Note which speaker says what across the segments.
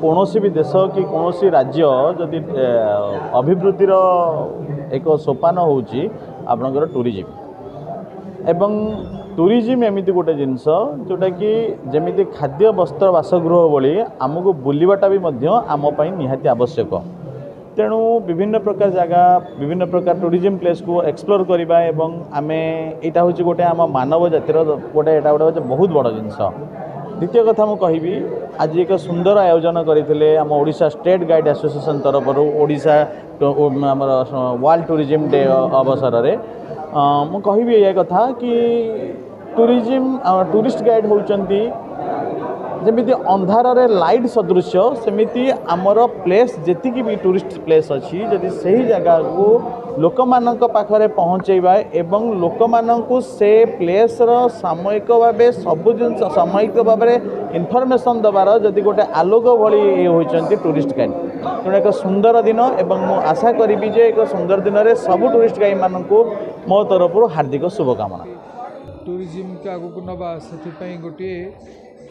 Speaker 1: कौन भी देश कि कौन राज्य जदि अभिवृद्धि एक सोपान होची आपनकर टूरिज्म एवं टूरिज्म एमती गोटे जिनस जोटा कि जमी खाद्य वस्त्र बासगृह भली आमको बुलवाटा भी आम निहाती आवश्यक। तेणु विभिन्न प्रकार जगह विभिन्न प्रकार टूरिज्म प्लेस को एक्सप्लोर करवा एवं आम यहाँ हूँ गोटे आम मानव जातिर गोटे गोटे बहुत बड़ जिनस। द्वितीय कथा मुझे कहि आज एक सुंदर आयोजन करते आम ओडिशा स्टेट गाइड एसोसिएशन तरफ ओडिशा आम वर्ल्ड टूरिज्म डे अवसर में मु कहि यह कथा कि टूरिज्म टूरिस्ट गाइड होती जमीती अंधार रे लाइट सदृश सेमिति आमर प्लेस जी भी टूरिस्ट प्लेस अच्छी जदि सही जगह को लोक मानक पाखरे पहुँचेबा एवं लोक मानक से प्लेस सामयिक भाव सब जिन सामयिक भाव इनफर्मेशन दबार जदि गोटे आलोक भली ये होती टूरिस्ट गाइड तेणु एक सुंदर दिन एवं मु आशा करी जे एक सुंदर दिन में सब टूरिस्ट गाइड मानक मो तरफ हार्दिक शुभकामना।
Speaker 2: टूरिज्म के आगक नवा से गोटे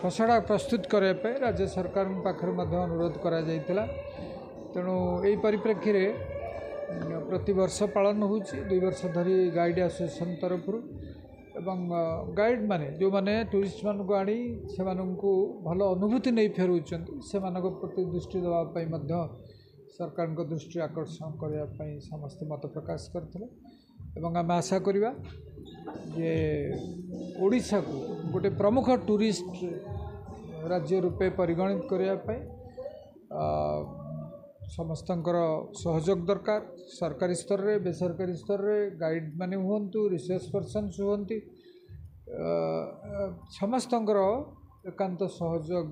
Speaker 2: खसड़ा प्रस्तुत करने राज्य सरकार पाखे अनुरोध करा तेणु यही परिप्रेक्षी में प्रति वर्ष पालन हो 2 वर्ष धरी गाइड एसोसिएशन तरफ एवं गाइड माने जो माने टूरिस्ट मान को आनी से भल अनुभूति नहीं फेरुंट से प्रति दृष्टि देवाई सरकार दृष्टि आकर्षण करने समस्त मत प्रकाश करते एवं आम आशा करवा जे ओडिशा को गोटे प्रमुख टूरिस्ट राज्य रूपे परिगणित करने समस्तंकर सहयोग दरकार सरकारी स्तर रे बेसरकारी स्तर रे गाइड माने हुंतु रिसर्च पर्सन्स हुंती समस्तंकर एकांत सहयोग